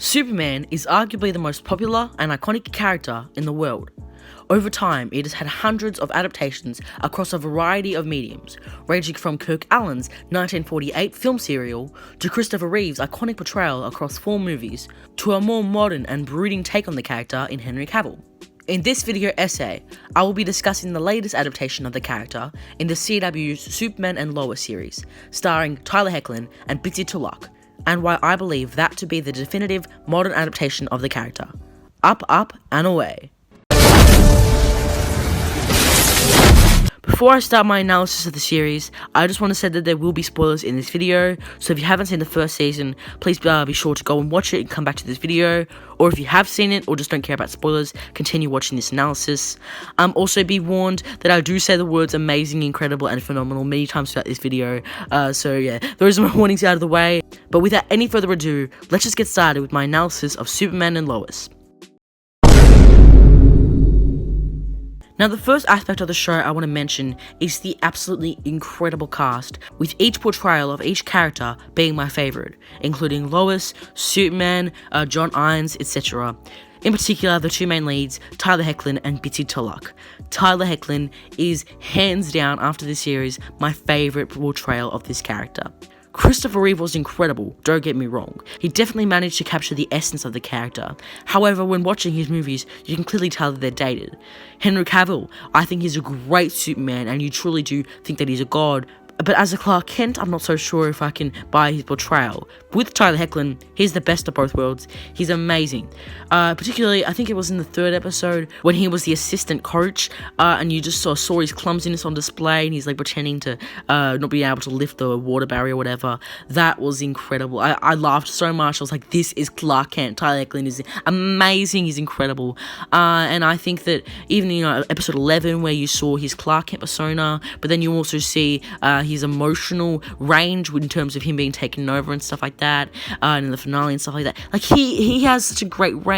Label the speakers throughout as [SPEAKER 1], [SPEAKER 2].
[SPEAKER 1] Superman is arguably the most popular and iconic character in the world. Over time, it has had hundreds of adaptations across a variety of mediums, ranging from Kirk Allen's 1948 film serial to Christopher Reeve's iconic portrayal across 4 movies, to a more modern and brooding take on the character in Henry Cavill. In this video essay, I will be discussing the latest adaptation of the character in the CW's Superman and Lois series, starring Tyler Hoechlin and Bitsie Tulloch, and why I believe that to be the definitive modern adaptation of the character. Up, up, and away. Before I start my analysis of the series, I just want to say that there will be spoilers in this video, so if you haven't seen the first season, please be sure to go and watch it and come back to this video, or if you have seen it or just don't care about spoilers, continue watching this analysis. Also be warned that I do say the words amazing, incredible, and phenomenal many times throughout this video, so yeah, those are my warnings out of the way. But without any further ado, let's just get started with my analysis of Superman and Lois. Now, the first aspect of the show I want to mention is the absolutely incredible cast, with each portrayal of each character being my favourite, including Lois, Superman, John Irons, etc. In particular, the 2 main leads, Tyler Hoechlin and Bitsie Tulloch. Tyler Hoechlin is, hands down after this series, my favourite portrayal of this character. Christopher Reeve was incredible, don't get me wrong. He definitely managed to capture the essence of the character. However, when watching his movies, you can clearly tell that they're dated. Henry Cavill, I think he's a great Superman, and you truly do think that he's a god. But as a Clark Kent, I'm not so sure if I can buy his portrayal. With Tyler Hoechlin, he's the best of both worlds. He's amazing. Particularly, I think it was in the 3rd episode when he was the assistant coach, and you just saw his clumsiness on display, and he's like pretending to not be able to lift the water barrier or whatever. That was incredible. I laughed so much. I was like, this is Clark Kent. Tyler Hoechlin is amazing. He's incredible. And I think that even, episode 11 where you saw his Clark Kent persona, but then you also see his emotional range in terms of him being taken over and stuff like that, and in the finale and stuff like that. Like, he has such a great range.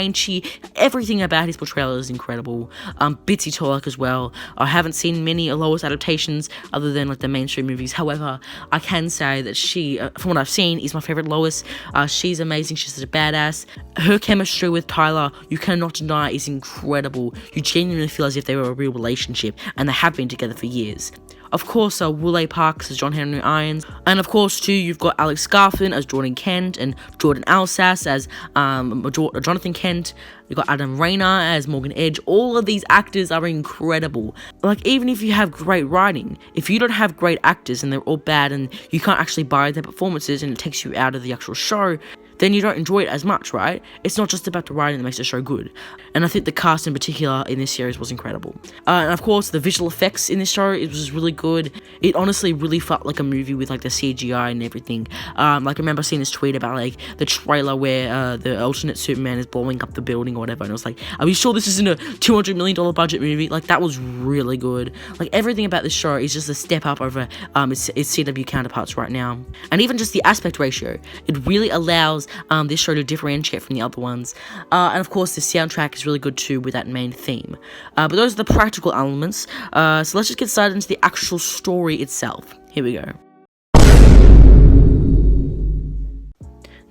[SPEAKER 1] Everything about his portrayal is incredible. Bitsie Tulloch as well. I haven't seen many Lois adaptations other than like the mainstream movies. However, I can say that she, from what I've seen, is my favorite Lois. She's amazing. She's such a badass. Her chemistry with Tyler, you cannot deny, is incredible. You genuinely feel as if they were a real relationship, and they have been together for years. Of course, Woolley Parks as John Henry Irons, and of course too, you've got Alex Garfin as Jordan Kent, and Jordan Alsace as Jonathan Kent. You've got Adam Rayner as Morgan Edge. All of these actors are incredible. Like, even if you have great writing, if you don't have great actors and they're all bad and you can't actually buy their performances and it takes you out of the actual show, then you don't enjoy it as much, right? It's not just about the writing that makes the show good. And I think the cast in particular in this series was incredible. And of course, the visual effects in this show, it was really good. It honestly really felt like a movie with like the CGI and everything. Like, I remember seeing this tweet about like the trailer where the alternate Superman is blowing up the building or whatever, and I was like, are we sure this isn't a $200 million budget movie? Like, that was really good. Like, everything about this show is just a step up over its CW counterparts right now. And even just the aspect ratio, it really allows this show to differentiate from the other ones. And of course, the soundtrack is really good too with that main theme. But those are the practical elements. So let's just get started into the actual story itself. Here we go.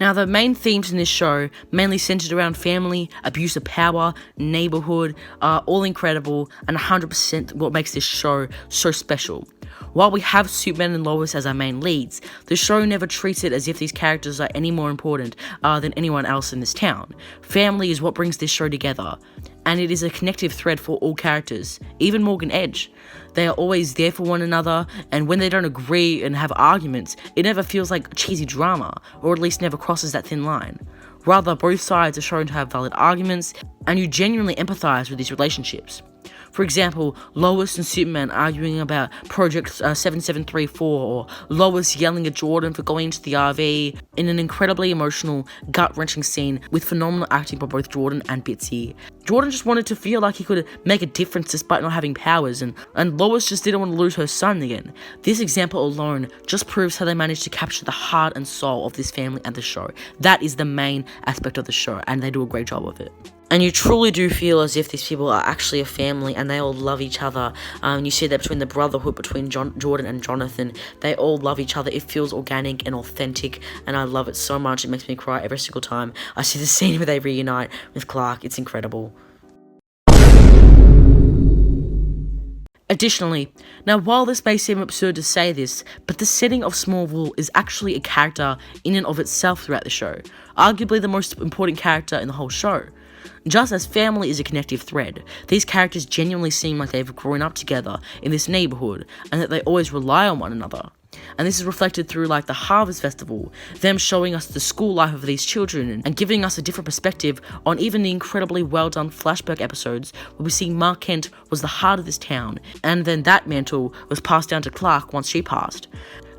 [SPEAKER 1] Now, the main themes in this show mainly centered around family, abuse of power, neighborhood, all incredible, and 100% what makes this show so special. While we have Superman and Lois as our main leads, the show never treats it as if these characters are any more important than anyone else in this town. Family is what brings this show together, and it is a connective thread for all characters, even Morgan Edge. They are always there for one another, and when they don't agree and have arguments, it never feels like cheesy drama, or at least never crosses that thin line. Rather, both sides are shown to have valid arguments, and you genuinely empathize with these relationships. For example, Lois and Superman arguing about Project 7734, or Lois yelling at Jordan for going into the RV, in an incredibly emotional, gut-wrenching scene with phenomenal acting by both Jordan and Bitsie. Jordan just wanted to feel like he could make a difference despite not having powers, and Lois just didn't want to lose her son again. This example alone just proves how they managed to capture the heart and soul of this family and the show. That is the main aspect of the show, and they do a great job of it. And you truly do feel as if these people are actually a family and they all love each other. You see that between the brotherhood between Jordan and Jonathan. They all love each other. It feels organic and authentic, and I love it so much. It makes me cry every single time I see the scene where they reunite with Clark. It's incredible. Additionally, now while this may seem absurd to say this, but the setting of Smallville is actually a character in and of itself throughout the show. Arguably the most important character in the whole show. Just as family is a connective thread, these characters genuinely seem like they've grown up together in this neighborhood and that they always rely on one another. And this is reflected through like the Harvest Festival, them showing us the school life of these children and giving us a different perspective on even the incredibly well done flashback episodes where we see Mark Kent was the heart of this town, and then that mantle was passed down to Clark once she passed.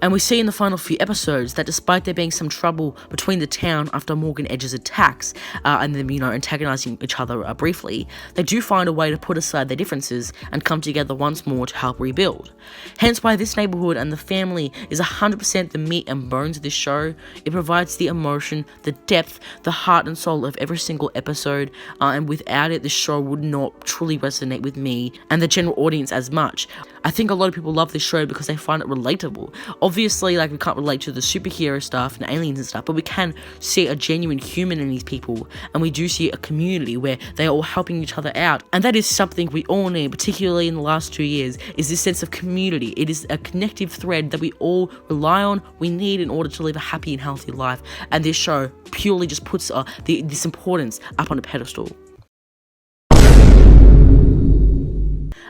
[SPEAKER 1] And we see in the final few episodes that despite there being some trouble between the town after Morgan Edge's attacks, and them, antagonizing each other briefly, they do find a way to put aside their differences and come together once more to help rebuild. Hence why this neighborhood and the family is 100% the meat and bones of this show. It provides the emotion, the depth, the heart and soul of every single episode, and without it, this show would not truly resonate with me and the general audience as much. I think a lot of people love this show because they find it relatable. Obviously, we can't relate to the superhero stuff and aliens and stuff, but we can see a genuine human in these people, and we do see a community where they're all helping each other out, and that is something we all need, particularly in the last 2 years, is this sense of community. It is a connective thread that we all rely on, we need in order to live a happy and healthy life, and this show purely just puts this importance up on a pedestal.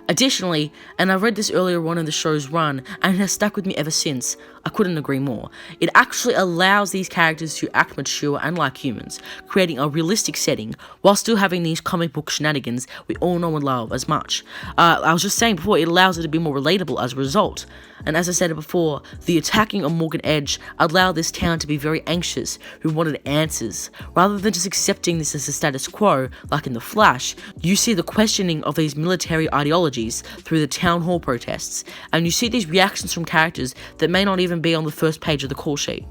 [SPEAKER 1] Additionally, and I read this earlier on in the show's run, and it has stuck with me ever since, I couldn't agree more. It actually allows these characters to act mature and like humans, creating a realistic setting, while still having these comic book shenanigans we all know and love as much. I was just saying before, it allows it to be more relatable as a result. And as I said before, the attacking of Morgan Edge allowed this town to be very anxious, who wanted answers. Rather than just accepting this as the status quo, like in The Flash, you see the questioning of these military ideologies through the town hall protests, and you see these reactions from characters that may not even be on the first page of the call sheet.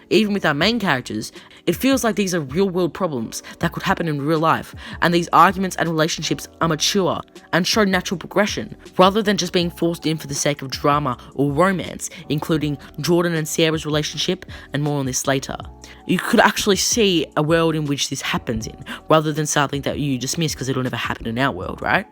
[SPEAKER 1] Even with our main characters, it feels like these are real-world problems that could happen in real life, and these arguments and relationships are mature and show natural progression, rather than just being forced in for the sake of drama or romance, including Jordan and Sarah's relationship, and more on this later. You could actually see a world in which this happens in, rather than something that you dismiss because it'll never happen in our world, right?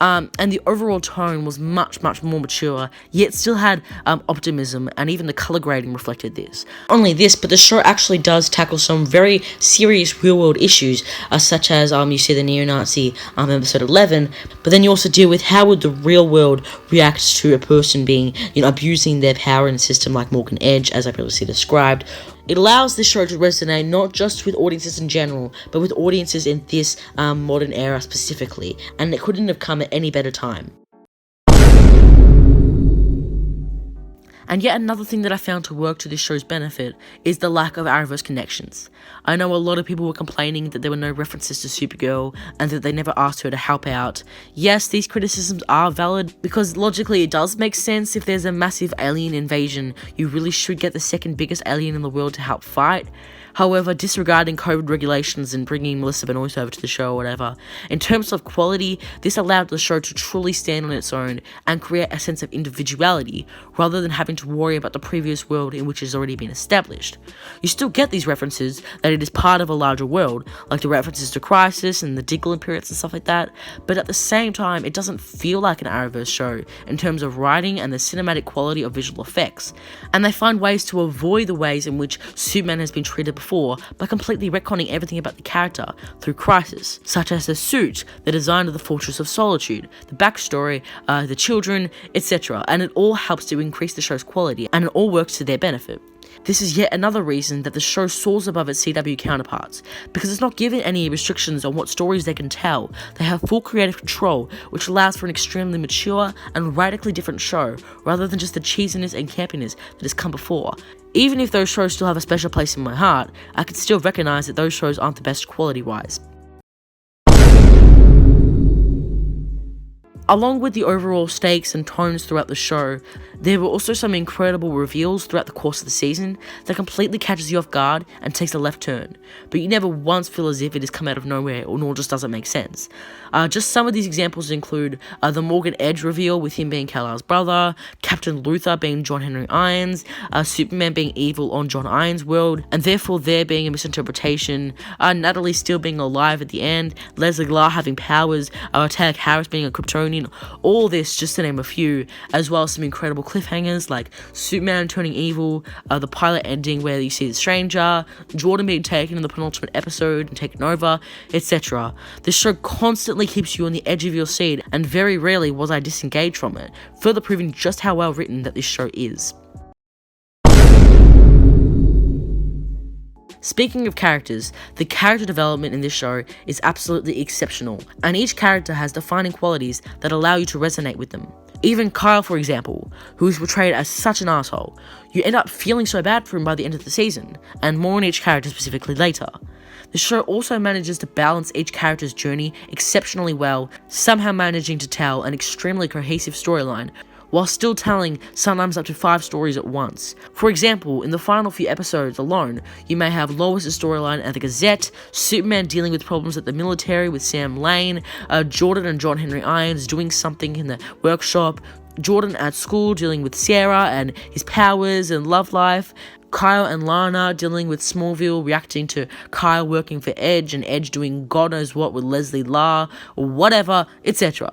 [SPEAKER 1] And the overall tone was much more mature, yet still had optimism, and even the color grading reflected this. Not only this, but the show actually does tackle some very serious real-world issues, such as you see the neo-Nazi episode 11, but then you also deal with how would the real world react to a person being, abusing their power in a system like Morgan Edge, as I previously described. It allows this show to resonate not just with audiences in general, but with audiences in this modern era specifically, and it couldn't have come at any better time. And yet another thing that I found to work to this show's benefit is the lack of Arrowverse connections. I know a lot of people were complaining that there were no references to Supergirl and that they never asked her to help out. Yes, these criticisms are valid because logically it does make sense. If there's a massive alien invasion, you really should get the second biggest alien in the world to help fight. However, disregarding COVID regulations and bringing Melissa Benoist over to the show or whatever, in terms of quality, this allowed the show to truly stand on its own and create a sense of individuality, rather than having to worry about the previous world in which it has already been established. You still get these references, that it is part of a larger world, like the references to Crisis and the Diggle periods and stuff like that, but at the same time, it doesn't feel like an Arrowverse show in terms of writing and the cinematic quality of visual effects. And they find ways to avoid the ways in which Superman has been treated before by completely retconning everything about the character through Crisis, such as the suit, the design of the Fortress of Solitude, the backstory, the children, etc. And it all helps to increase the show's quality, and it all works to their benefit. This is yet another reason that the show soars above its CW counterparts, because it's not given any restrictions on what stories they can tell. They have full creative control, which allows for an extremely mature and radically different show, rather than just the cheesiness and campiness that has come before. Even if those shows still have a special place in my heart, I can still recognize that those shows aren't the best quality-wise. Along with the overall stakes and tones throughout the show, there were also some incredible reveals throughout the course of the season that completely catches you off guard and takes a left turn, but you never once feel as if it has come out of nowhere or nor just doesn't make sense. Just some of these examples include the Morgan Edge reveal with him being Kal-El's brother, Captain Luthor being John Henry Irons, Superman being evil on John Irons' world, and therefore there being a misinterpretation, Natalie still being alive at the end, Leslie Glar having powers, Tag Harris being a Kryptonian, all this just to name a few, as well as some incredible cliffhangers like Superman turning evil, the pilot ending where you see the stranger, Jordan being taken in the penultimate episode and taken over, etc. This show constantly keeps you on the edge of your seat, and very rarely was I disengaged from it, further proving just how well written that this show is. Speaking of characters, the character development in this show is absolutely exceptional, and each character has defining qualities that allow you to resonate with them. Even Kyle, for example, who is portrayed as such an asshole, you end up feeling so bad for him by the end of the season, and more on each character specifically later. The show also manages to balance each character's journey exceptionally well, somehow managing to tell an extremely cohesive storyline, while still telling sometimes up to 5 stories at once. For example, in the final few episodes alone, you may have Lois' storyline at the Gazette, Superman dealing with problems at the military with Sam Lane, Jordan and John Henry Irons doing something in the workshop, Jordan at school dealing with Sierra and his powers and love life, Kyle and Lana dealing with Smallville, reacting to Kyle working for Edge and Edge doing God knows what with Leslie Lar, or whatever, etc.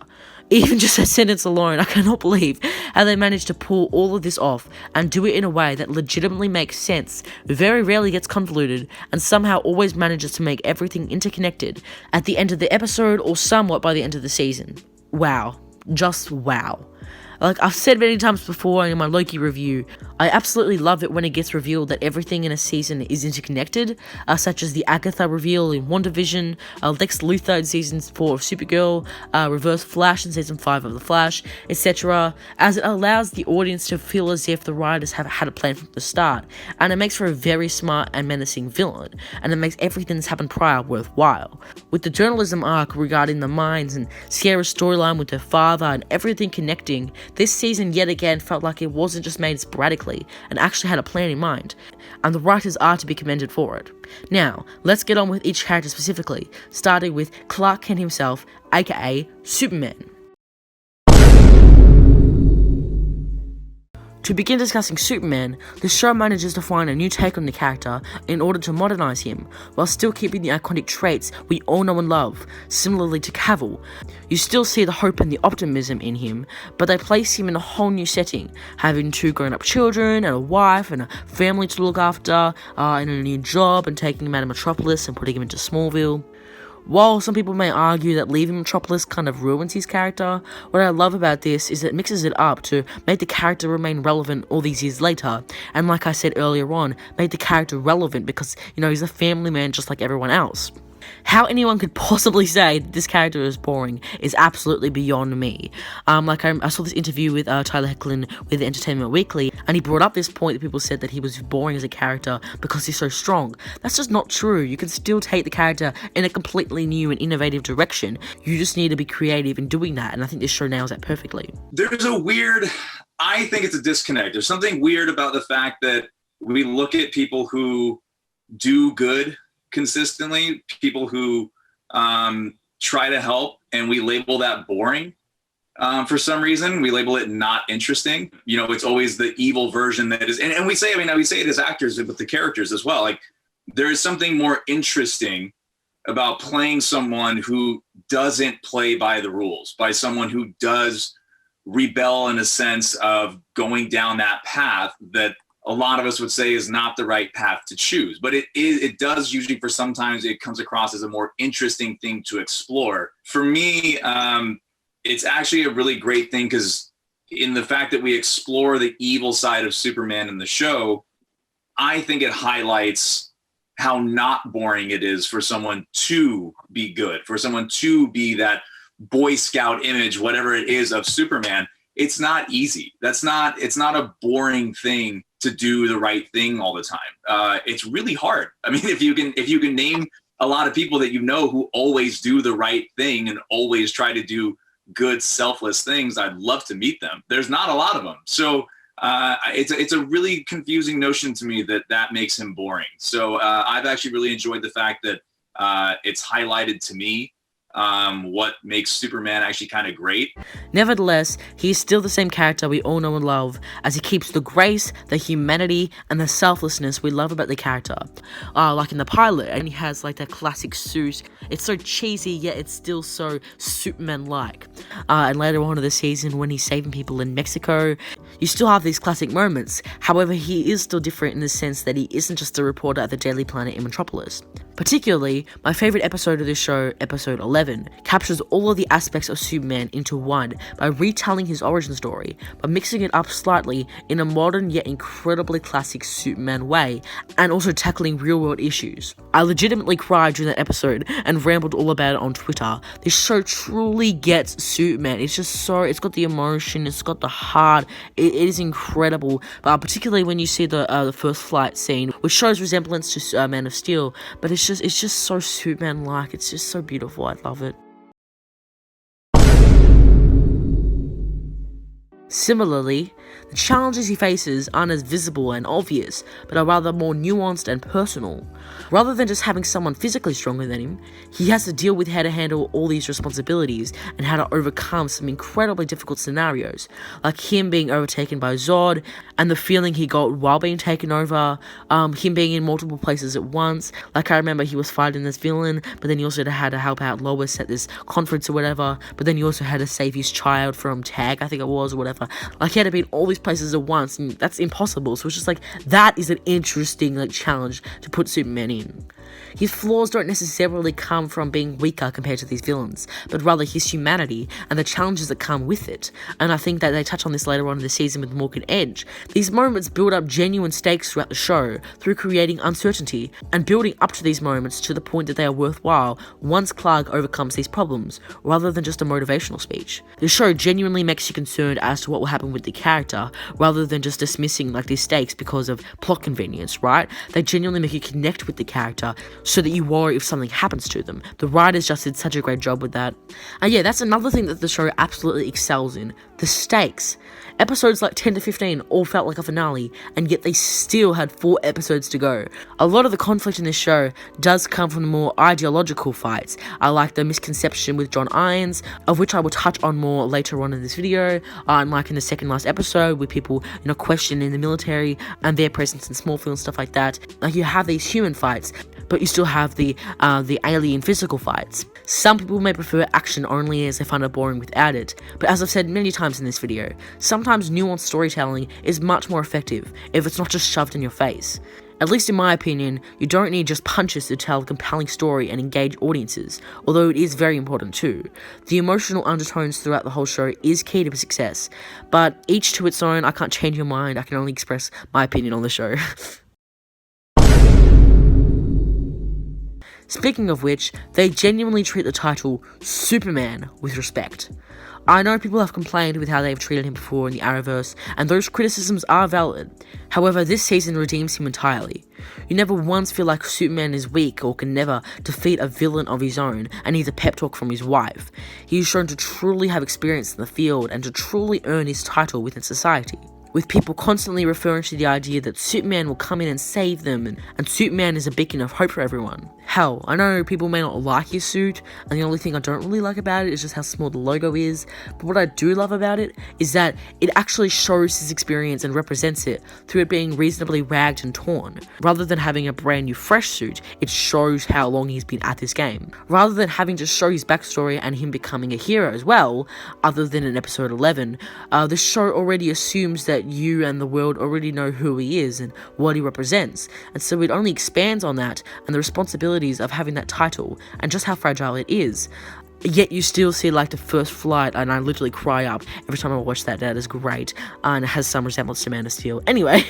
[SPEAKER 1] Even just that sentence alone, I cannot believe how they managed to pull all of this off and do it in a way that legitimately makes sense, very rarely gets convoluted, and somehow always manages to make everything interconnected at the end of the episode or somewhat by the end of the season. Wow. Just wow. Like I've said many times before in my Loki review, I absolutely love it when it gets revealed that everything in a season is interconnected, such as the Agatha reveal in WandaVision, Lex Luthor in Season 4 of Supergirl, Reverse Flash in Season 5 of The Flash, etc., as it allows the audience to feel as if the writers have had a plan from the start, and it makes for a very smart and menacing villain, and it makes everything that's happened prior worthwhile. With the journalism arc regarding the mines and Sierra's storyline with her father and everything connecting, this season yet again felt like it wasn't just made sporadically and actually had a plan in mind, and the writers are to be commended for it. Now, let's get on with each character specifically, starting with Clark Kent himself, aka Superman. To begin discussing Superman, the show manages to find a new take on the character in order to modernize him, while still keeping the iconic traits we all know and love. Similarly to Cavill, you still see the hope and the optimism in him, but they place him in a whole new setting, having 2 grown-up children, and a wife, and a family to look after, and a new job, and taking him out of Metropolis and putting him into Smallville. While some people may argue that leaving Metropolis kind of ruins his character, what I love about this is it mixes it up to make the character remain relevant all these years later, and like I said earlier on, make the character relevant because, he's a family man just like everyone else. How anyone could possibly say that this character is boring is absolutely beyond me. I saw this interview with Tyler Hoechlin with Entertainment Weekly, and he brought up this point that people said that he was boring as a character because he's so strong. That's just not true. You can still take the character in a completely new and innovative direction. You just need to be creative in doing that, and I think this show nails that perfectly.
[SPEAKER 2] I think it's a disconnect. There's something weird about the fact that we look at people who do good consistently, people who try to help, and we label that boring. For some reason, we label it not interesting. It's always the evil version that is, and we say it as actors, but the characters as well. Like, there is something more interesting about playing someone who doesn't play by the rules, by someone who does rebel in a sense of going down that path that a lot of us would say is not the right path to choose. But it does usually, for sometimes it comes across as a more interesting thing to explore. For me, it's actually a really great thing because in the fact that we explore the evil side of Superman in the show, I think it highlights how not boring it is for someone to be good, for someone to be that Boy Scout image, whatever it is, of Superman. It's not easy. It's not a boring thing to do the right thing all the time. It's really hard. I mean, if you can name a lot of people that who always do the right thing and always try to do good, selfless things, I'd love to meet them. There's not a lot of them. So it's a really confusing notion to me that makes him boring. So I've actually really enjoyed the fact that it's highlighted to me what makes Superman actually kind of great.
[SPEAKER 1] Nevertheless, he is still the same character we all know and love, as he keeps the grace, the humanity, and the selflessness we love about the character. Like in the pilot, and he has like that classic suit. It's so cheesy, yet it's still so Superman-like. And later on in the season, when he's saving people in Mexico, you still have these classic moments. However, he is still different in the sense that he isn't just a reporter at the Daily Planet in Metropolis. Particularly, my favorite episode of this show, episode 11, captures all of the aspects of Superman into one by retelling his origin story, but mixing it up slightly in a modern yet incredibly classic Superman way, and also tackling real-world issues. I legitimately cried during that episode and rambled all about it on Twitter. This show truly gets Superman. It's just so, it's got the emotion, it's got the heart, it is incredible, but particularly when you see the first flight scene, which shows resemblance to Man of Steel, but it's just so Superman-like. It's just so beautiful. I love it. Similarly, the challenges he faces aren't as visible and obvious, but are rather more nuanced and personal. Rather than just having someone physically stronger than him, he has to deal with how to handle all these responsibilities and how to overcome some incredibly difficult scenarios, like him being overtaken by Zod, and the feeling he got while being taken over, him being in multiple places at once. Like, I remember he was fighting this villain, but then he also had to help out Lois at this conference or whatever, but then he also had to save his child from Tag, I think it was, or whatever. Like, he had to be in all these places at once, and that's impossible. So it's just like, that is an interesting challenge to put Superman in. His flaws don't necessarily come from being weaker compared to these villains, but rather his humanity and the challenges that come with it. And I think that they touch on this later on in the season with Morgan Edge. These moments build up genuine stakes throughout the show through creating uncertainty and building up to these moments to the point that they are worthwhile once Clark overcomes these problems, rather than just a motivational speech. The show genuinely makes you concerned as to what will happen with the character, rather than just dismissing these stakes because of plot convenience, right? They genuinely make you connect with the character so that you worry if something happens to them. The writers just did such a great job with that. And yeah, that's another thing that the show absolutely excels in. The stakes. Episodes like 10 to 15 all felt like a finale, and yet they still had 4 episodes to go. A lot of the conflict in this show does come from the more ideological fights. I like the Misconception with John Irons, of which I will touch on more later on in this video, and like in the second last episode with people, questioning the military and their presence in Smallville and stuff like that. Like, you have these human fights, but you still have the alien physical fights. Some people may prefer action only as they find it boring without it, but as I've said many times in this video, sometimes nuanced storytelling is much more effective if it's not just shoved in your face. At least in my opinion, you don't need just punches to tell a compelling story and engage audiences, although it is very important too. The emotional undertones throughout the whole show is key to success, but each to its own. I can't change your mind, I can only express my opinion on the show. Speaking of which, they genuinely treat the title Superman with respect. I know people have complained with how they've treated him before in the Arrowverse, and those criticisms are valid. However, this season redeems him entirely. You never once feel like Superman is weak or can never defeat a villain of his own and needs a pep talk from his wife. He is shown to truly have experience in the field and to truly earn his title within society, with people constantly referring to the idea that Superman will come in and save them, and Superman is a beacon of hope for everyone. Hell, I know people may not like his suit, and the only thing I don't really like about it is just how small the logo is, but what I do love about it is that it actually shows his experience and represents it through it being reasonably ragged and torn. Rather than having a brand new fresh suit, it shows how long he's been at this game. Rather than having to show his backstory and him becoming a hero as well, other than in episode 11, the show already assumes that you and the world already know who he is and what he represents, and so it only expands on that and the responsibilities of having that title and just how fragile it is. Yet you still see the first flight, and I literally cry up every time I watch that. That is great, and it has some resemblance to Man of Steel. Anyway,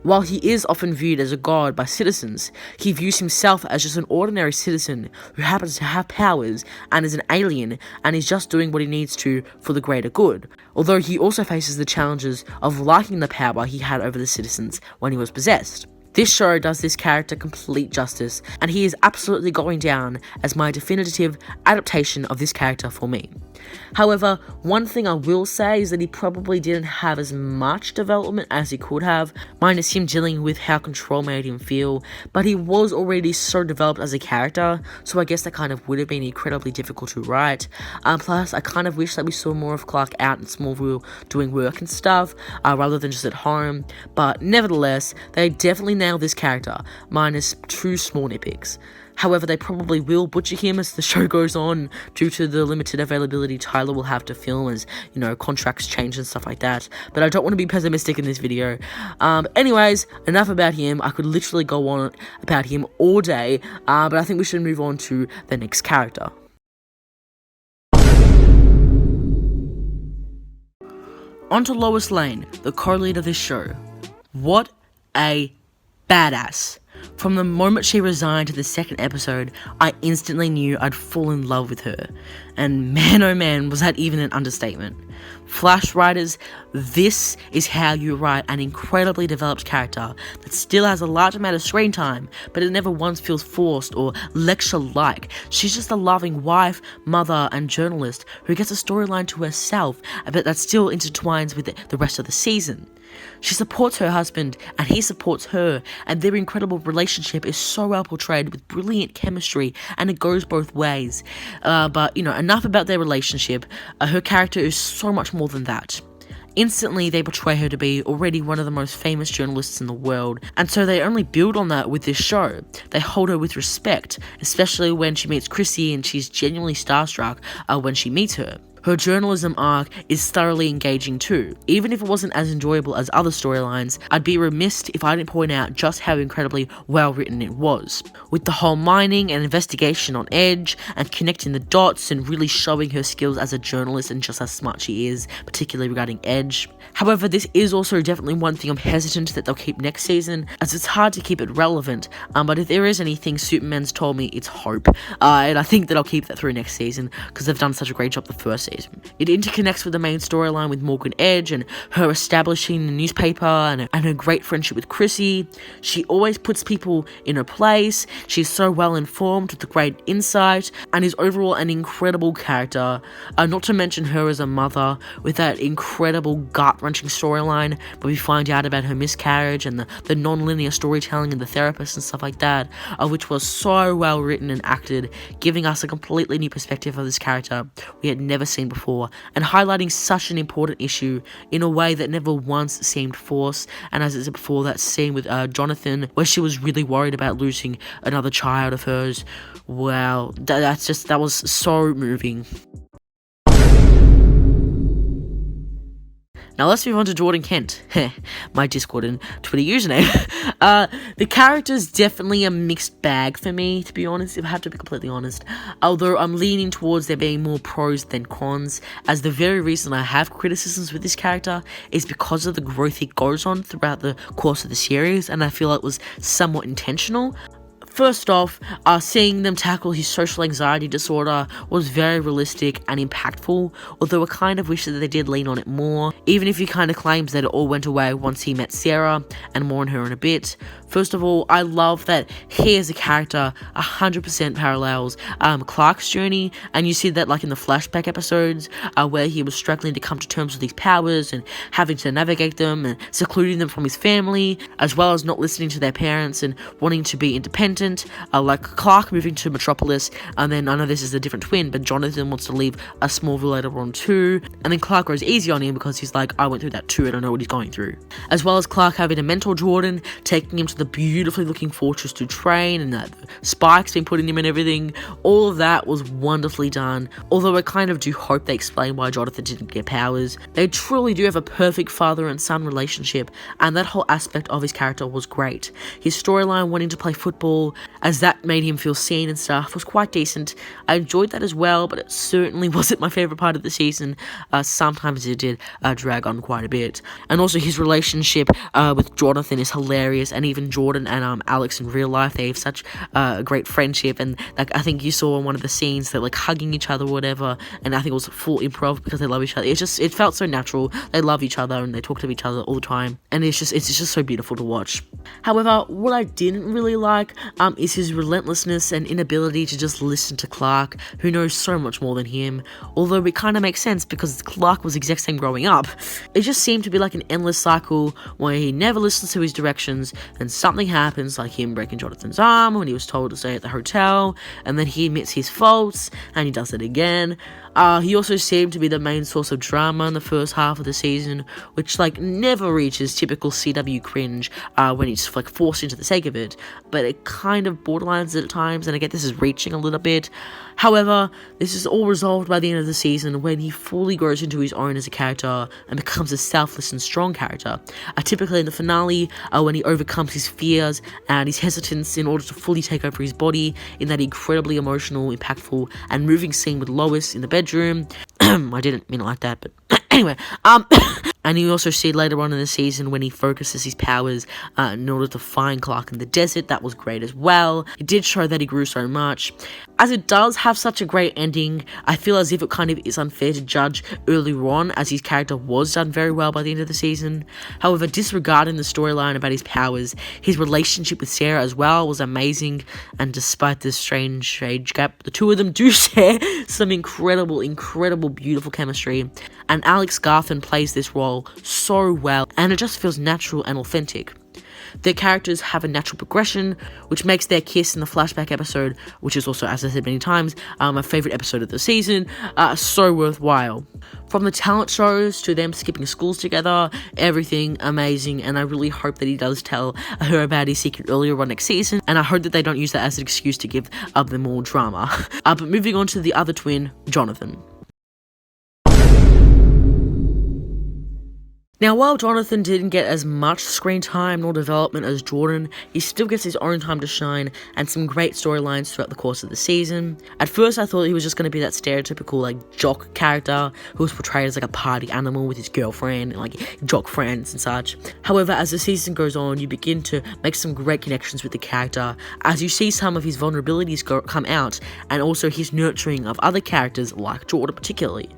[SPEAKER 1] while he is often viewed as a god by citizens, he views himself as just an ordinary citizen who happens to have powers and is an alien and is just doing what he needs to for the greater good. Although he also faces the challenges of liking the power he had over the citizens when he was possessed. This show does this character complete justice, and he is absolutely going down as my definitive adaptation of this character for me. However, one thing I will say is that he probably didn't have as much development as he could have, minus him dealing with how control made him feel, but he was already so developed as a character, so I guess that kind of would have been incredibly difficult to write. Plus, I kind of wish that we saw more of Clark out in Smallville doing work and stuff, rather than just at home, but nevertheless, they definitely nailed this character, minus 2 small nitpicks. However, they probably will butcher him as the show goes on due to the limited availability Tyler will have to film as, contracts change and stuff like that. But I don't want to be pessimistic in this video. Anyways, enough about him. I could literally go on about him all day, but I think we should move on to the next character. On to Lois Lane, the co-lead of this show. What a badass. From the moment she resigned to the second episode, I instantly knew I'd fall in love with her. And man oh man, was that even an understatement. Flash writers, this is how you write an incredibly developed character that still has a large amount of screen time, but it never once feels forced or lecture-like. She's just a loving wife, mother, and journalist who gets a storyline to herself, but that still intertwines with the rest of the season. She supports her husband, and he supports her, and their incredible relationship is so well portrayed with brilliant chemistry, and it goes both ways. But enough about their relationship. Her character is so much more than that. Instantly, they portray her to be already one of the most famous journalists in the world, and so they only build on that with this show. They hold her with respect, especially when she meets Chrissy, and she's genuinely starstruck when she meets her. Her journalism arc is thoroughly engaging too. Even if it wasn't as enjoyable as other storylines, I'd be remiss if I didn't point out just how incredibly well written it was. With the whole mining and investigation on edge, and connecting the dots and really showing her skills as a journalist and just how smart she is, particularly regarding edge. However, this is also definitely one thing I'm hesitant that they'll keep next season, as it's hard to keep it relevant, but if there is anything Superman's told me, it's hope. And I think that I'll keep that through next season, because they've done such a great job the first season. It interconnects with the main storyline with Morgan Edge and her establishing the newspaper and her great friendship with Chrissy. She always puts people in her place. She's so well informed with great insight and is overall an incredible character. Not to mention her as a mother with that incredible gut-wrenching storyline where we find out about her miscarriage and the non-linear storytelling and the therapist and stuff like that, which was so well written and acted, giving us a completely new perspective of this character we had never seen before, and highlighting such an important issue in a way that never once seemed forced. And as I said before, that scene with Jonathan, where she was really worried about losing another child of hers, wow, that was so moving. Now let's move on to Jordan Kent, my Discord and Twitter username. The character's definitely a mixed bag for me, to be honest, if I have to be completely honest. Although I'm leaning towards there being more pros than cons, as the very reason I have criticisms with this character is because of the growth he goes on throughout the course of the series, and I feel it was somewhat intentional. First off, seeing them tackle his social anxiety disorder was very realistic and impactful, although I kind of wish that they did lean on it more, even if he kind of claims that it all went away once he met Sarah, and more on her in a bit. First of all, I love that he as a character 100% parallels Clark's journey, and you see that like in the flashback episodes where he was struggling to come to terms with these powers and having to navigate them and secluding them from his family, as well as not listening to their parents and wanting to be independent. Like Clark moving to Metropolis, and then I know this is a different twin, but Jonathan wants to leave a Smallville later on too, and then Clark goes easy on him because he's like, I went through that too, I don't know what he's going through. As well as Clark having to mentor Jordan, taking him to the beautifully looking fortress to train, and that spikes being put in him and everything. All of that was wonderfully done, although I kind of do hope they explain why Jonathan didn't get powers. They truly do have a perfect father and son relationship, and that whole aspect of his character was great. His storyline wanting to play football, as that made him feel seen and stuff, was quite decent. I enjoyed that as well, but it certainly wasn't my favourite part of the season. Sometimes it did drag on quite a bit. And also his relationship with Jonathan is hilarious, and even between Jordan and Alex in real life. They have such a great friendship, and like I think you saw in one of the scenes they're like hugging each other or whatever, and I think it was full improv because they love each other. It felt so natural. They love each other and they talk to each other all the time, and it's just so beautiful to watch. However, what I didn't really like is his relentlessness and inability to just listen to Clark, who knows so much more than him, although it kind of makes sense because Clark was the exact same growing up. It just seemed to be like an endless cycle where he never listens to his directions, and something happens, like him breaking Jonathan's arm when he was told to stay at the hotel, and then he admits his faults, and he does it again. He also seemed to be the main source of drama in the first half of the season, which like never reaches typical CW cringe when he's like forced into the sake of it, but it kind of borderlines at times, and I get this is reaching a little bit. However, this is all resolved by the end of the season when he fully grows into his own as a character and becomes a selfless and strong character. Typically in the finale, when he overcomes his fears and his hesitance in order to fully take over his body in that incredibly emotional, impactful, and moving scene with Lois in the bedroom. I didn't mean it like that, but anyway, and you also see later on in the season when he focuses his powers in order to find Clark in the desert. That was great as well. It did show that he grew so much. As it does have such a great ending, I feel as if it kind of is unfair to judge earlier on, as his character was done very well by the end of the season. However, disregarding the storyline about his powers, his relationship with Sarah as well was amazing, and despite this strange age gap, the two of them do share some incredible, beautiful chemistry, and Alex Garthan plays this role so well, and it just feels natural and authentic. Their characters have a natural progression, which makes their kiss in the flashback episode, which is also, as I said many times, my favourite episode of the season, so worthwhile. From the talent shows to them skipping schools together, everything amazing, and I really hope that he does tell her about his secret earlier on next season, and I hope that they don't use that as an excuse to give them more drama. But moving on to the other twin, Jonathan. Now, while Jonathan didn't get as much screen time nor development as Jordan, he still gets his own time to shine and some great storylines throughout the course of the season. At first, I thought he was just going to be that stereotypical, like, jock character who was portrayed as, like, a party animal with his girlfriend and, like, jock friends and such. However, as the season goes on, you begin to make some great connections with the character as you see some of his vulnerabilities come out, and also his nurturing of other characters like Jordan particularly.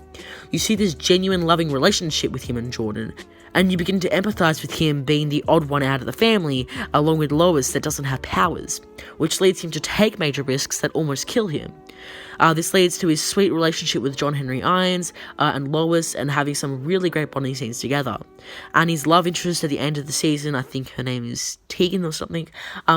[SPEAKER 1] You see this genuine loving relationship with him and Jordan, and you begin to empathize with him being the odd one out of the family, along with Lois that doesn't have powers, which leads him to take major risks that almost kill him. This leads to his sweet relationship with John Henry Irons and Lois, and having some really great bonding scenes together. And his love interest at the end of the season, I think her name is Tegan or something,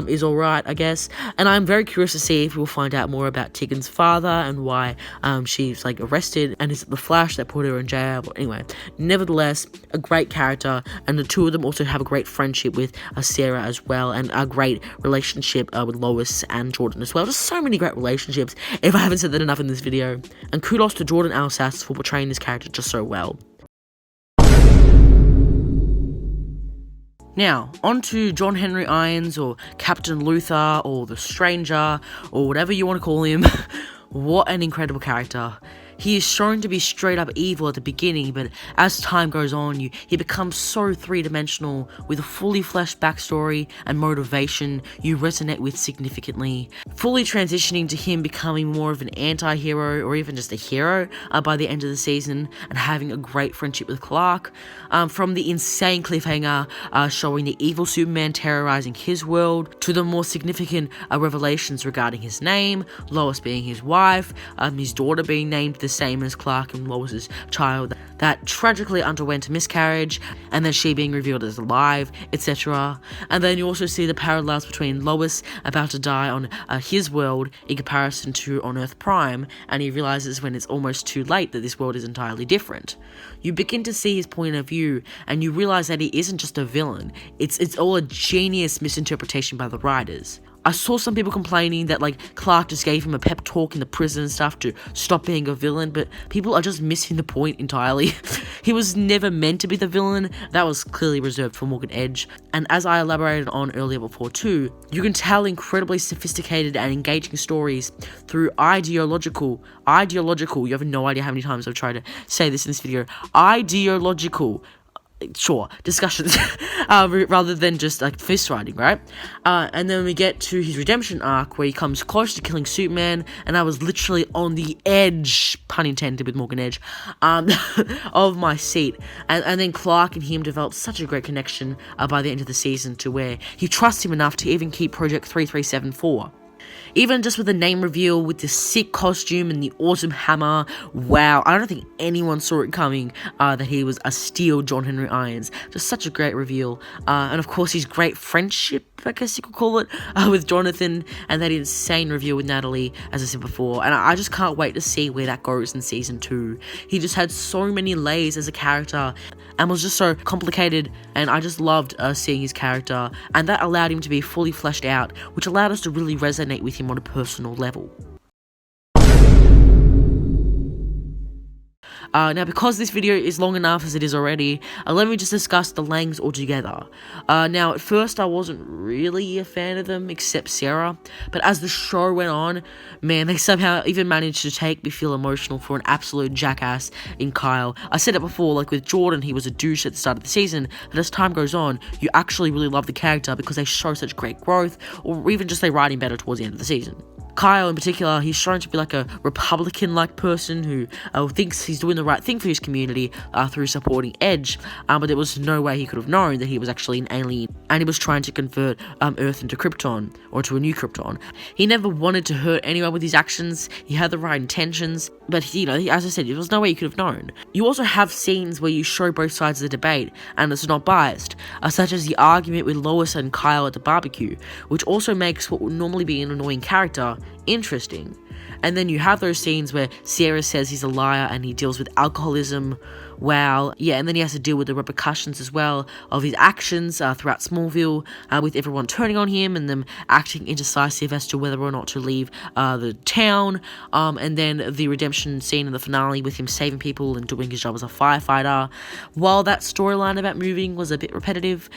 [SPEAKER 1] is alright, I guess. And I'm very curious to see if we'll find out more about Tegan's father and why she's like arrested, and is it the Flash that put her in jail? But anyway, nevertheless, a great character, and the two of them also have a great friendship with Sarah as well, and a great relationship with Lois and Jordan as well. Just so many great relationships, if I haven't said that enough in this video. And kudos to Jordan Alsass for portraying this character just so well. Now, on to John Henry Irons, or Captain Luther, or The Stranger, or whatever you want to call him. What an incredible character. He is shown to be straight up evil at the beginning, but as time goes on, he becomes so three-dimensional with a fully fleshed backstory and motivation you resonate with significantly, fully transitioning to him becoming more of an anti-hero or even just a hero by the end of the season, and having a great friendship with Clark, from the insane cliffhanger showing the evil Superman terrorizing his world, to the more significant revelations regarding his name, Lois being his wife, his daughter being named the same as Clark and Lois's child that tragically underwent a miscarriage, and then she being revealed as alive, etc. And then you also see the parallels between Lois about to die on his world in comparison to on Earth Prime, and he realizes when it's almost too late that this world is entirely different. You begin to see his point of view, and you realize that he isn't just a villain, it's all a genius misinterpretation by the writers. I saw some people complaining that, like, Clark just gave him a pep talk in the prison and stuff to stop being a villain, but people are just missing the point entirely. He was never meant to be the villain. That was clearly reserved for Morgan Edge. And as I elaborated on earlier before too, you can tell incredibly sophisticated and engaging stories through ideological, you have no idea how many times I've tried to say this in this video, ideological, sure, discussions, rather than just like fist fighting, right? And then we get to his redemption arc where he comes close to killing Superman, and I was literally on the edge, pun intended with Morgan Edge, of my seat. And then Clark and him developed such a great connection by the end of the season, to where he trusts him enough to even keep Project 3374. Even just with the name reveal, with the sick costume and the awesome hammer, wow, I don't think anyone saw it coming, that he was a steel John Henry Irons. Just such a great reveal. And of course his great friendship, I guess you could call it, with Jonathan, and that insane reveal with Natalie, as I said before. And I just can't wait to see where that goes in season 2. He just had so many layers as a character, and was just so complicated, and I just loved seeing his character, and that allowed him to be fully fleshed out, which allowed us to really resonate with him on a personal level. Now, because this video is long enough as it is already, let me just discuss the Langs altogether. Now, at first, I wasn't really a fan of them, except Sarah, but as the show went on, man, they somehow even managed to make me feel emotional for an absolute jackass in Kyle. I said it before, like with Jordan, he was a douche at the start of the season, but as time goes on, you actually really love the character because they show such great growth, or even just they writing better towards the end of the season. Kyle in particular, he's shown to be like a Republican-like person who thinks he's doing the right thing for his community through supporting Edge, but there was no way he could have known that he was actually an alien, and he was trying to convert Earth into Krypton, or to a new Krypton. He never wanted to hurt anyone with his actions, he had the right intentions, but you know, as I said, there was no way he could have known. You also have scenes where you show both sides of the debate, and it's not biased, such as the argument with Lois and Kyle at the barbecue, which also makes what would normally be an annoying character interesting. And then you have those scenes where Sarah says he's a liar and he deals with alcoholism. Wow. Yeah, and then he has to deal with the repercussions as well of his actions throughout Smallville, with everyone turning on him and them acting indecisive as to whether or not to leave the town. And then the redemption scene in the finale with him saving people and doing his job as a firefighter. While that storyline about moving was a bit repetitive,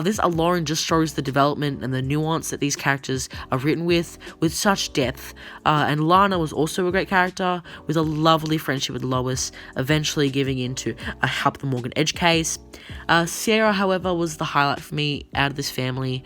[SPEAKER 1] this alone just shows the development and the nuance that these characters are written with such depth. And Lana was also a great character with a lovely friendship with Lois, eventually giving in to help the Morgan Edge case. Sarah, however, was the highlight for me out of this family,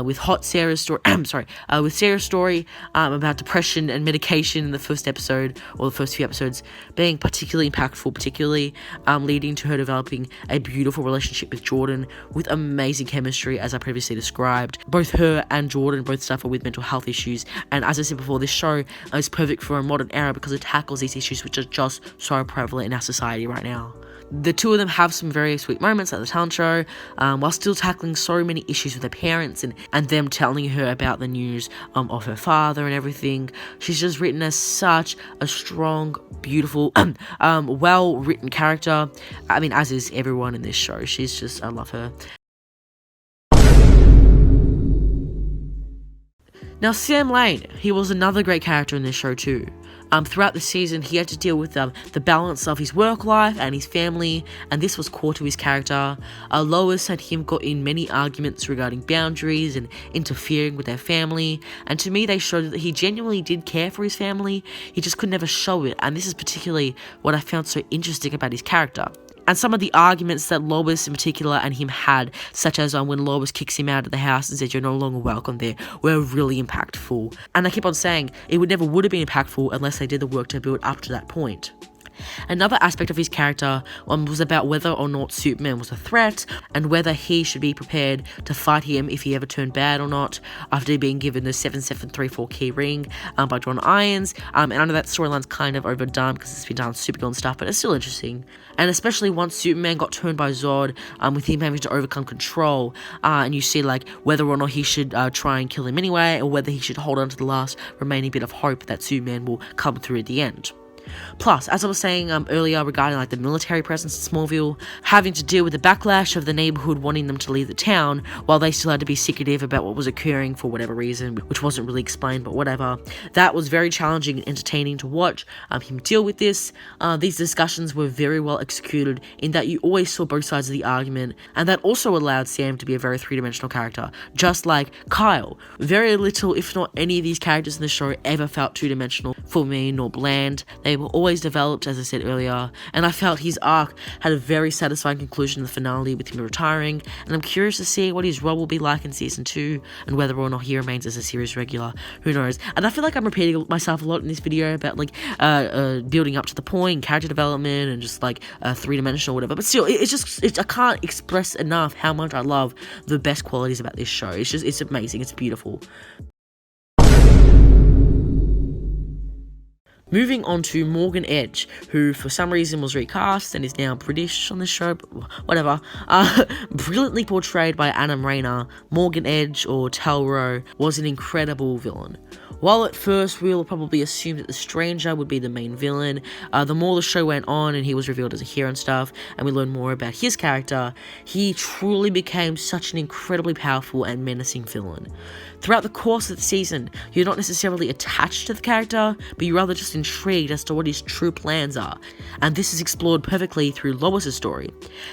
[SPEAKER 1] with Sarah's story about depression and medication in the first episode, or the first few episodes, being particularly impactful, particularly leading to her developing a beautiful relationship with Jordan with amazing chemistry, as I previously described. Both her and Jordan both suffer with mental health issues, and as I said before, this show is perfect for a modern era because it tackles these issues which are just so prevalent in our society right now. The two of them have some very sweet moments at the talent show, while still tackling so many issues with her parents and them telling her about the news of her father and everything. She's just written as such a strong, beautiful, well-written character. I mean, as is everyone in this show. I love her. Now, Sam Lane, he was another great character in this show too. Throughout the season, he had to deal with the balance of his work life and his family, and this was core to his character. Lois and him got in many arguments regarding boundaries and interfering with their family, and to me they showed that he genuinely did care for his family, he just could never show it, and this is particularly what I found so interesting about his character. And some of the arguments that Lois in particular and him had, such as when Lois kicks him out of the house and says you're no longer welcome there, were really impactful. And I keep on saying it would have been impactful unless they did the work to build up to that point. Another aspect of his character was about whether or not Superman was a threat, and whether he should be prepared to fight him if he ever turned bad or not, after being given the 7734 key ring by John Irons. And I know that storyline's kind of overdone because it's been done on Supergirl and stuff, but it's still interesting. And especially once Superman got turned by Zod, with him having to overcome control, and you see like whether or not he should try and kill him anyway, or whether he should hold on to the last remaining bit of hope that Superman will come through at the end. Plus, as I was saying earlier regarding like the military presence in Smallville, having to deal with the backlash of the neighborhood wanting them to leave the town, while they still had to be secretive about what was occurring for whatever reason, which wasn't really explained, but whatever. That was very challenging and entertaining to watch him deal with this. These discussions were very well executed in that you always saw both sides of the argument, and that also allowed Sam to be a very three-dimensional character, just like Kyle. Very little, if not any of these characters in the show ever felt two-dimensional for me, nor bland. They they were always developed, as I said earlier, and I felt his arc had a very satisfying conclusion in the finale with him retiring, and I'm curious to see what his role will be like in season 2, and whether or not he remains as a series regular. Who knows? And I feel like I'm repeating myself a lot in this video about like building up to the point, character development, and just like three-dimensional whatever, but still, I can't express enough how much I love the best qualities about this show. It's amazing, it's beautiful. Moving on to Morgan Edge, who for some reason was recast and is now British on the show, but whatever. Brilliantly portrayed by Adam Rayner, Morgan Edge, or Talro, was an incredible villain. While at first we will probably assume that the Stranger would be the main villain, the more the show went on and he was revealed as a hero and stuff, and we learned more about his character, he truly became such an incredibly powerful and menacing villain. Throughout the course of the season, you're not necessarily attached to the character, but you're rather just intrigued as to what his true plans are, and this is explored perfectly through Lois' story.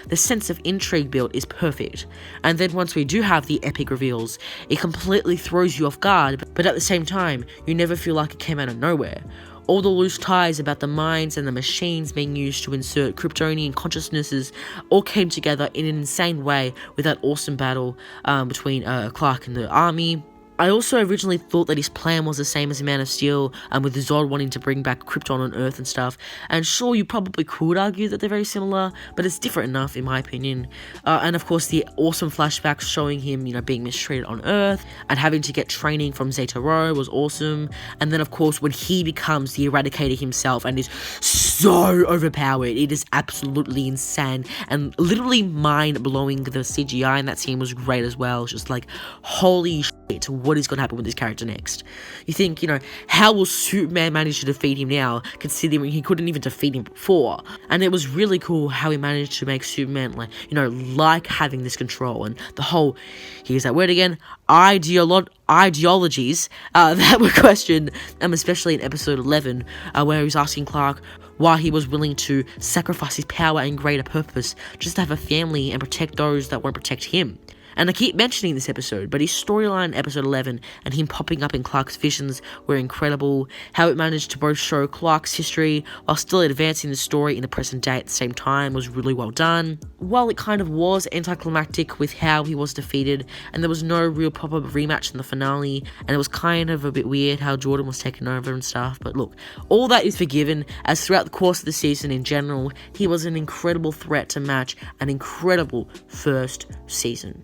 [SPEAKER 1] The sense of intrigue built is perfect, and then once we do have the epic reveals, it completely throws you off guard, but at the same time, you never feel like it came out of nowhere. All the loose ties about the minds and the machines being used to insert Kryptonian consciousnesses all came together in an insane way with that awesome battle between Clark and the army. I also originally thought that his plan was the same as Man of Steel, with Zod wanting to bring back Krypton on Earth and stuff, and sure, you probably could argue that they're very similar, but it's different enough in my opinion. And of course the awesome flashbacks showing him, being mistreated on Earth, and having to get training from Zeta Rho was awesome, and then of course when he becomes the Eradicator himself and is so overpowered, it is absolutely insane, and literally mind-blowing. The CGI in that scene was great as well. It's just like, holy shit, what is going to happen with this character next? You think, how will Superman manage to defeat him now, considering he couldn't even defeat him before? And it was really cool how he managed to make Superman, like having this control, and the whole, here's that word again, ideologies that were questioned, especially in episode 11, where he was asking Clark why he was willing to sacrifice his power and greater purpose just to have a family and protect those that won't protect him. And I keep mentioning this episode, but his storyline in episode 11 and him popping up in Clark's visions were incredible. How it managed to both show Clark's history while still advancing the story in the present day at the same time was really well done. While it kind of was anticlimactic with how he was defeated, and there was no real proper rematch in the finale, and it was kind of a bit weird how Jordan was taken over and stuff, but look, all that is forgiven, as throughout the course of the season in general, he was an incredible threat to match an incredible first season.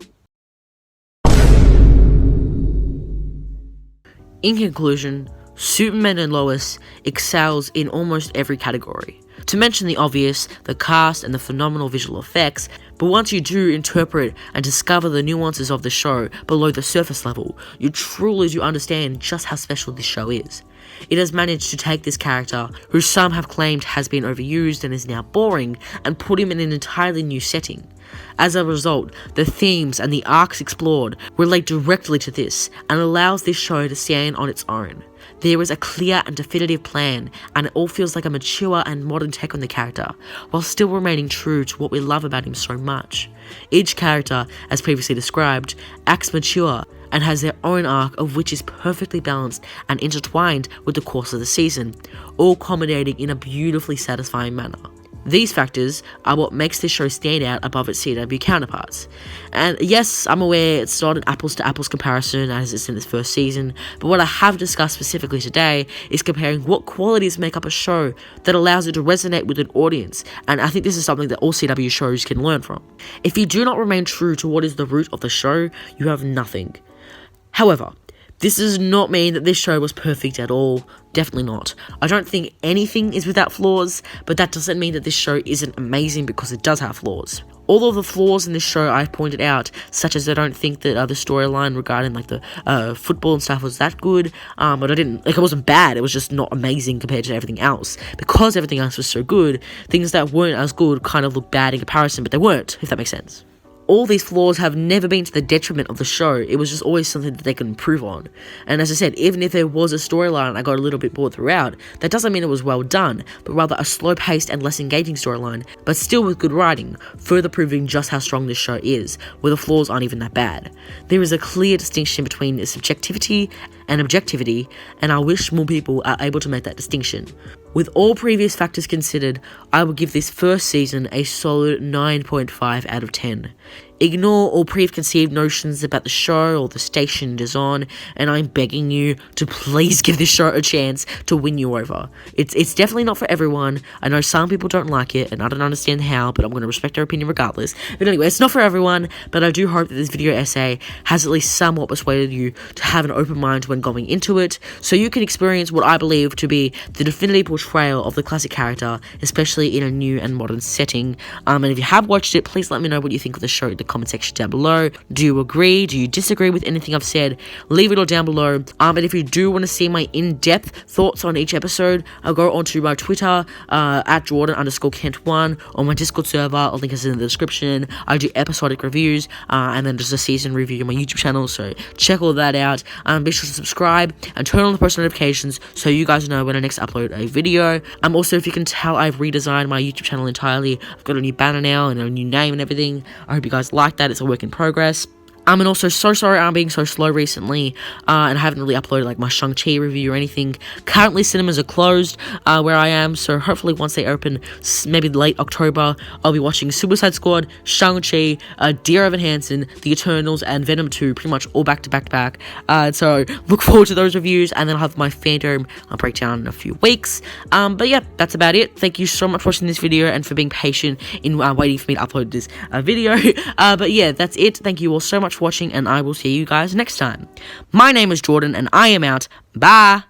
[SPEAKER 1] In conclusion, Superman and Lois excels in almost every category. To mention the obvious, the cast and the phenomenal visual effects, but once you do interpret and discover the nuances of the show below the surface level, you truly do understand just how special this show is. It has managed to take this character, who some have claimed has been overused and is now boring, and put him in an entirely new setting. As a result, the themes and the arcs explored relate directly to this and allows this show to stand on its own. There is a clear and definitive plan, and it all feels like a mature and modern take on the character, while still remaining true to what we love about him so much. Each character, as previously described, acts mature and has their own arc, of which is perfectly balanced and intertwined with the course of the season, all culminating in a beautifully satisfying manner. These factors are what makes this show stand out above its CW counterparts. And yes, I'm aware it's not an apples-to-apples comparison as it's in its first season, but what I have discussed specifically today is comparing what qualities make up a show that allows it to resonate with an audience, and I think this is something that all CW shows can learn from. If you do not remain true to what is the root of the show, you have nothing. However, this does not mean that this show was perfect at all. Definitely not. I don't think anything is without flaws, but that doesn't mean that this show isn't amazing, because it does have flaws. All of the flaws in this show I've pointed out, such as I don't think that the storyline regarding the football and stuff was that good, but it wasn't bad, it was just not amazing compared to everything else. Because everything else was so good, things that weren't as good kind of look bad in comparison, but they weren't, if that makes sense. All these flaws have never been to the detriment of the show. It was just always something that they could improve on. And as I said, even if there was a storyline I got a little bit bored throughout, that doesn't mean it was well done, but rather a slow-paced and less engaging storyline, but still with good writing, further proving just how strong this show is, where the flaws aren't even that bad. There is a clear distinction between its subjectivity and objectivity, and I wish more people are able to make that distinction. With all previous factors considered, I will give this first season a solid 9.5 out of 10. Ignore all preconceived notions about the show or the station it is on, and I'm begging you to please give this show a chance to win you over. It's definitely not for everyone. I know some people don't like it, and I don't understand how, but I'm going to respect their opinion regardless. But anyway, it's not for everyone, but I do hope that this video essay has at least somewhat persuaded you to have an open mind when going into it, so you can experience what I believe to be the definitive portrayal of the classic character, especially in a new and modern setting. And if you have watched it, please let me know what you think of the show in the comment section down below. Do you agree? Do you disagree with anything I've said? Leave it all down below. And if you do want to see my in-depth thoughts on each episode, I'll go onto my Twitter at Jordan_Kent1, or my Discord server. I'll link us in the description. I do episodic reviews and then just a season review on my YouTube channel, so check all that out. Be sure to subscribe and turn on the post notifications so you guys know when I next upload a video. Also, if you can tell, I've redesigned my YouTube channel entirely. I've got a new banner now and a new name and everything. I hope you guys like that. It's a work in progress. And also, so sorry I'm being so slow recently, and I haven't really uploaded like my Shang-Chi review or anything. Currently, cinemas are closed where I am, so hopefully once they open, maybe late October, I'll be watching Suicide Squad, Shang-Chi, Dear Evan Hansen, The Eternals, and Venom 2, pretty much all back to back to back. So look forward to those reviews, and then I'll have my fandom breakdown in a few weeks. But yeah, that's about it. Thank you so much for watching this video and for being patient in waiting for me to upload this video. But yeah, that's it. Thank you all so much for watching, and I will see you guys next time. My name is Jordan, and I am out. Bye!